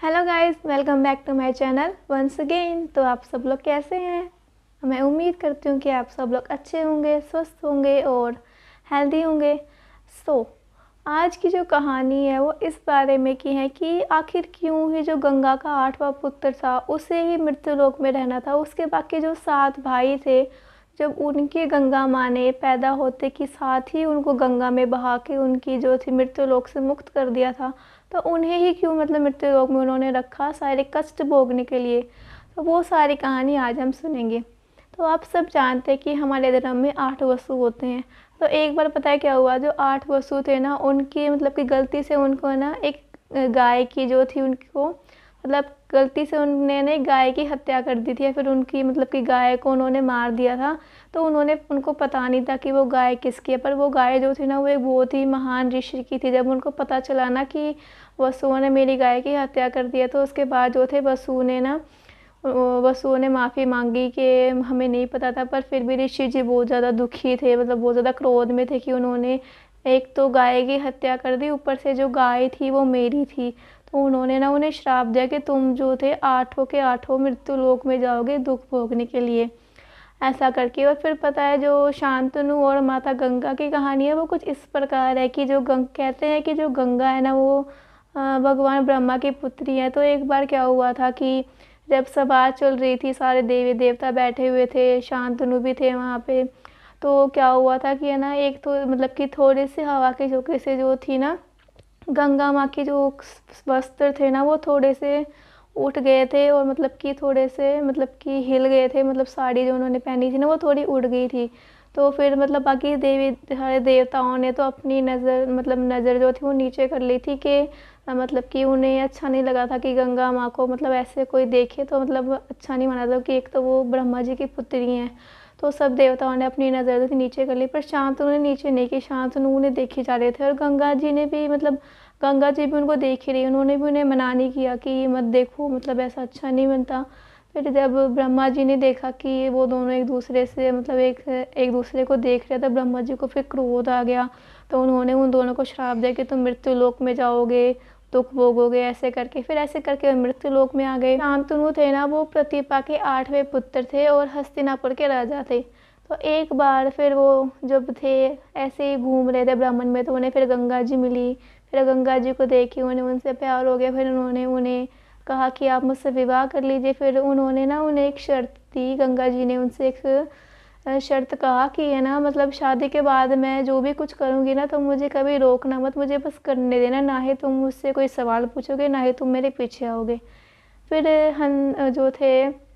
Hello guys, welcome back to my channel once again. तो आप सब लोग कैसे हैं? मैं उम्मीद करती हूँ कि आप सब लोग अच्छे होंगे, स्वस्थ होंगे और हेल्दी होंगे। सो आज की जो कहानी है वो इस बारे में की है कि आखिर क्यों ही जो गंगा का 8वां पुत्र था उसे ही मृत्युलोक में रहना था। उसके बाकी जो 7 भाई थे, जब उनकी गंगा माँ ने पैदा होते के साथ ही उनको गंगा में बहा के उनकी जो थी मृत्युलोक से मुक्त कर दिया था, तो उन्हें ही क्यों मतलब मृत्युलोक में उन्होंने रखा सारे कष्ट भोगने के लिए। तो वो सारी कहानी आज हम सुनेंगे। तो आप सब जानते हैं कि हमारे धर्म में 8 वसु होते हैं। तो एक बार पता है क्या हुआ, जो 8 वसु थे ना, उनकी मतलब कि गलती से उनको ना एक गाय की जो थी उनको मतलब गलती से उन्होंने गाय की हत्या कर दी थी, या फिर उनकी मतलब कि गाय को उन्होंने मार दिया था। तो उनको पता नहीं था कि वो गाय किसकी है, पर वो गाय जो थी ना वो एक बहुत ही महान ऋषि की थी। जब उनको पता चला ना कि वसुओं ने मेरी गाय की हत्या कर दी है, तो उसके बाद जो थे वसुओं ने माफ़ी मांगी कि हमें नहीं पता था। पर फिर भी ऋषि जी बहुत ज़्यादा दुखी थे, मतलब बहुत ज़्यादा क्रोध में थे कि उन्होंने एक तो गाय की हत्या कर दी, ऊपर से जो गाय थी वो मेरी थी। तो उन्होंने ना उन्हें श्राप दिया कि तुम जो थे 8 के 8 मृत्यु लोक में जाओगे दुख भोगने के लिए, ऐसा करके। और फिर पता है जो शांतनु और माता गंगा की कहानी है वो कुछ इस प्रकार है कि कहते हैं कि जो गंगा है ना वो भगवान ब्रह्मा की पुत्री है। तो एक बार क्या हुआ था कि जब सभा चल रही थी, सारे देवी देवता बैठे हुए थे, शांतनु भी थे वहाँ पे। तो क्या हुआ था कि है ना, एक तो मतलब कि थोड़ी सी हवा के झोंके से जो थी ना गंगा माँ के जो वस्त्र थे ना वो थोड़े से उठ गए थे, और मतलब कि थोड़े से मतलब कि हिल गए थे। मतलब साड़ी जो उन्होंने पहनी थी ना वो थोड़ी उड़ गई थी। तो फिर मतलब बाकी देवी सारे देवताओं ने तो अपनी नज़र जो थी वो नीचे कर ली थी कि मतलब कि उन्हें अच्छा नहीं लगा था कि गंगा माँ को मतलब ऐसे कोई देखे, तो मतलब अच्छा नहीं माना था कि एक तो वो ब्रह्मा जी की पुत्री हैं। तो सब देवताओं ने अपनी नज़र जो थी नीचे कर ली, पर शांतनु ने नीचे नहीं की। शांतनु उन्हें देखे जा रहे थे, और गंगा जी भी उनको देख ही रही, उन्होंने भी उन्हें मना नहीं किया कि मत देखो, मतलब ऐसा अच्छा नहीं बनता। फिर जब ब्रह्मा जी ने देखा कि वो दोनों एक दूसरे से मतलब एक दूसरे को देख रहे थे, ब्रह्मा जी को फिर क्रोध आ गया। तो उन्होंने उन दोनों को श्राप दिया कि तुम मृत्यु लोक में जाओगे, दुख भोगोगे, ऐसे करके। फिर ऐसे करके वे मृत्यु लोक में आ गए। शांतनु थे ना वो प्रतिपा के 8वें पुत्र थे और हस्तिनापुर के राजा थे। तो एक बार फिर वो जब थे ऐसे ही घूम रहे थे ब्राह्मण में, तो उन्हें फिर गंगा जी मिली। फिर गंगा जी को देखी, उन्हें उनसे प्यार हो गया। फिर उन्होंने उन्हें कहा कि आप मुझसे विवाह कर लीजिए। फिर उन्होंने ना उन्हें एक शर्त दी, गंगा जी ने उनसे एक शर्त कहा कि है ना, मतलब शादी के बाद मैं जो भी कुछ करूँगी ना तो मुझे कभी रोकना मत, मुझे बस करने देना, ना ही तुम मुझसे कोई सवाल पूछोगे, ना ही तुम मेरे पीछे आओगे। फिर हम जो थे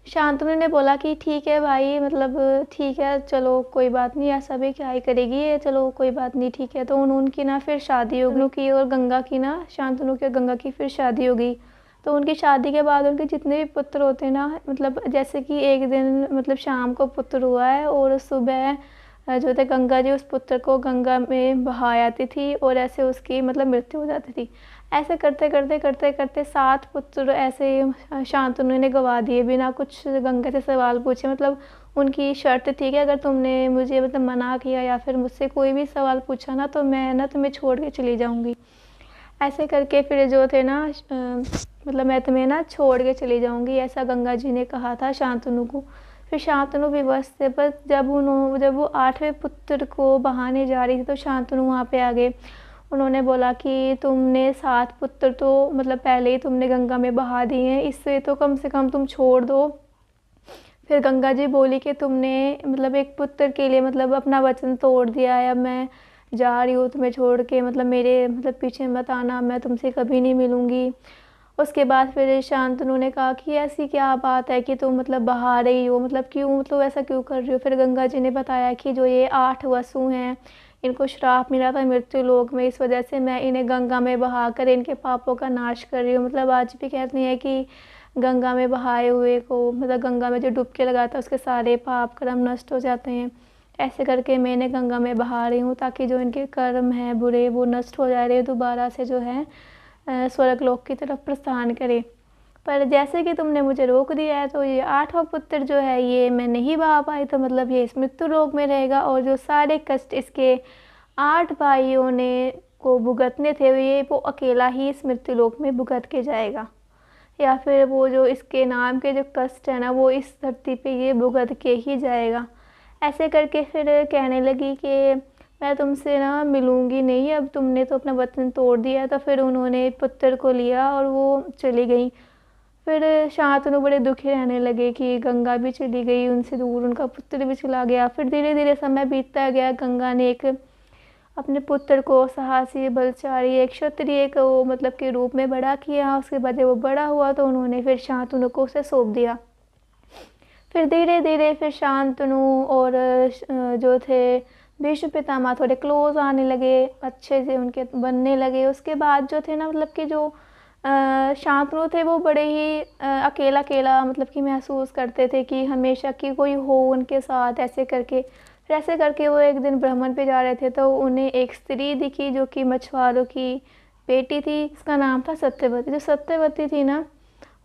शांतनु ने बोला कि ठीक है भाई, मतलब ठीक है, चलो कोई बात नहीं, ऐसा भी क्या ही करेगी ये, चलो कोई बात नहीं, ठीक है। तो उनकी ना फिर शादी हो गई, और गंगा की ना शांतनु की और गंगा की फिर शादी हो गई। तो उनकी शादी के बाद उनके जितने भी पुत्र होते हैं ना, मतलब जैसे कि एक दिन मतलब शाम को पुत्र हुआ है, और सुबह जो थे गंगा जी उस पुत्र को गंगा में बहा आती थी, और ऐसे उसकी मतलब मृत्यु हो जाती थी। ऐसे करते करते करते करते 7 पुत्र ऐसे शांतनु ने गवा दिए बिना कुछ गंगा से सवाल पूछे। मतलब उनकी शर्त थी कि अगर तुमने मुझे मतलब मना किया या फिर मुझसे कोई भी सवाल पूछा ना, तो मैं ना तुम्हें छोड़ के चली जाऊंगी। ऐसे करके फिर जो थे ना मतलब मैं तुम्हें ना छोड़ के चली जाऊंगी, ऐसा गंगा जी ने कहा था शांतनु को। फिर शांतनु विवश थे, पर जब वो 8वें पुत्र को बहाने जा रही थी तो शांतनु वहाँ पे आ गए। उन्होंने बोला कि तुमने 7 पुत्र तो मतलब पहले ही तुमने गंगा में बहा दिए हैं, इससे तो कम से कम तुम छोड़ दो। फिर गंगा जी बोली कि तुमने मतलब एक पुत्र के लिए मतलब अपना वचन तोड़ दिया है, अब मैं जा रही हूँ तुम्हें छोड़ के, मतलब मेरे मतलब पीछे मत आना, मैं तुमसे कभी नहीं मिलूँगी। उसके बाद फिर शांतनु ने कहा कि ऐसी क्या बात है कि तुम मतलब बहा रही हो, मतलब क्यों, मतलब ऐसा क्यों कर रही हो। फिर गंगा जी ने बताया कि जो ये 8 वसु हैं, इनको श्राप मिला था मृत्यु लोक में, इस वजह से मैं इन्हें गंगा में बहा कर इनके पापों का नाश कर रही हूँ। मतलब आज भी कहते हैं कि गंगा में बहाए हुए को मतलब गंगा में जो डुबकी लगाता है उसके सारे पाप कर्म नष्ट हो जाते हैं। ऐसे करके मैं इन्हें गंगा में बहा रही हूँ, ताकि जो इनके कर्म हैं बुरे वो नष्ट हो जा रहे, दोबारा से जो है स्वर्ग लोक की तरफ प्रस्थान करे। पर जैसे कि तुमने मुझे रोक दिया है, तो ये 8वां पुत्र जो है ये मैं नहीं बहा पाई, तो मतलब ये इस मृत्यु लोक में रहेगा, और जो सारे कष्ट इसके 8 भाइयों ने को भुगतने थे ये वो अकेला ही इस मृत्युलोक में भुगत के जाएगा, या फिर वो जो इसके नाम के जो कष्ट है ना वो इस धरती पे ये भुगत के ही जाएगा। ऐसे करके फिर कहने लगी कि मैं तुमसे ना मिलूँगी नहीं, अब तुमने तो अपना वतन तोड़ दिया। तो फिर उन्होंने पुत्र को लिया और वो चली गई। फिर शांतनु बड़े दुखी रहने लगे कि गंगा भी चली गई उनसे दूर, उनका पुत्र भी चला गया। फिर धीरे धीरे समय बीतता गया। गंगा ने एक अपने पुत्र को साहसी, बलशाली, एक क्षत्रिय को मतलब के रूप में बड़ा किया। उसके बाद जब वो बड़ा हुआ तो उन्होंने फिर शांतनु को उसे सौंप दिया। फिर धीरे धीरे फिर शांतनु और जो थे भीष्म पितामह थोड़े क्लोज आने लगे, अच्छे से उनके बनने लगे। उसके बाद जो थे ना मतलब कि जो शांतनु थे वो बड़े ही अकेला अकेला मतलब कि महसूस करते थे कि हमेशा कि कोई हो उनके साथ। ऐसे करके फिर ऐसे करके वो एक दिन भ्रमण पे जा रहे थे तो उन्हें एक स्त्री दिखी जो कि मछुआरों की बेटी थी। इसका नाम था सत्यवती। जो सत्यवती थी ना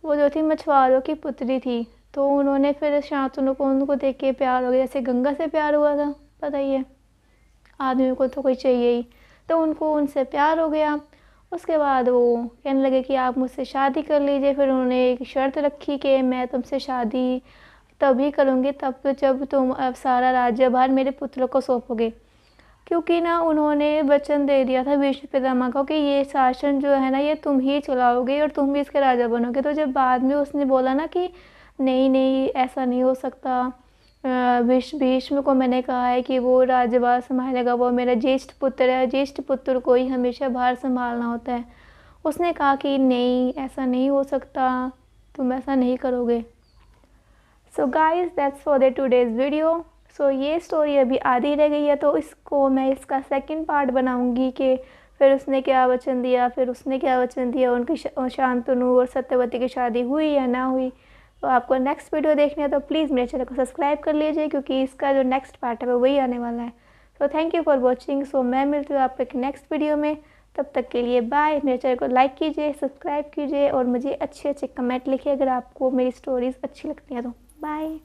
वो जो थी मछुआरों की पुत्री थी। तो उन्होंने फिर शांतनु को उनको देख के प्यार हो गया, जैसे गंगा से प्यार हुआ था, पता ही है आदमी को तो कोई चाहिए ही। तो उनको उनसे प्यार हो गया। उसके बाद वो कहने लगे कि आप मुझसे शादी कर लीजिए। फिर उन्होंने एक शर्त रखी कि मैं तुमसे शादी तभी करूँगी तब जब तुम अब सारा राज्यभार मेरे पुत्र को सौंपोगे, क्योंकि ना उन्होंने वचन दे दिया था भीष्म पितामह को कि ये शासन जो है ना ये तुम ही चलाओगे और तुम भी इसके राजा बनोगे। तो जब बाद में उसने बोला ना कि नहीं नहीं ऐसा नहीं हो सकता, भीष्म को मैंने कहा है कि वो राज्यभार संभालेगा, वो मेरा ज्येष्ठ पुत्र है, ज्येष्ठ पुत्र को ही हमेशा भार संभालना होता है। उसने कहा कि नहीं ऐसा नहीं हो सकता, तुम ऐसा नहीं करोगे। So guys that's for the today's video. So ये स्टोरी अभी आधी रह गई है तो इसको मैं इसका सेकंड पार्ट बनाऊंगी कि फिर उसने क्या वचन दिया, फिर उसने क्या वचन दिया, उनकी शांतनु और सत्यवती की शादी हुई या ना हुई। तो आपको नेक्स्ट वीडियो देखनी है तो प्लीज़ मेरे चैनल को सब्सक्राइब कर लीजिए क्योंकि इसका जो नेक्स्ट पार्ट है वो वही आने वाला है। तो थैंक यू फॉर वॉचिंग। सो मैं मिलती हूँ आपको एक नेक्स्ट वीडियो में, तब तक के लिए बाय। मेरे चैनल को लाइक कीजिए, सब्सक्राइब कीजिए और मुझे अच्छे अच्छे कमेंट लिखिए अगर आपको मेरी स्टोरीज़ अच्छी लगती हैं तो। बाय।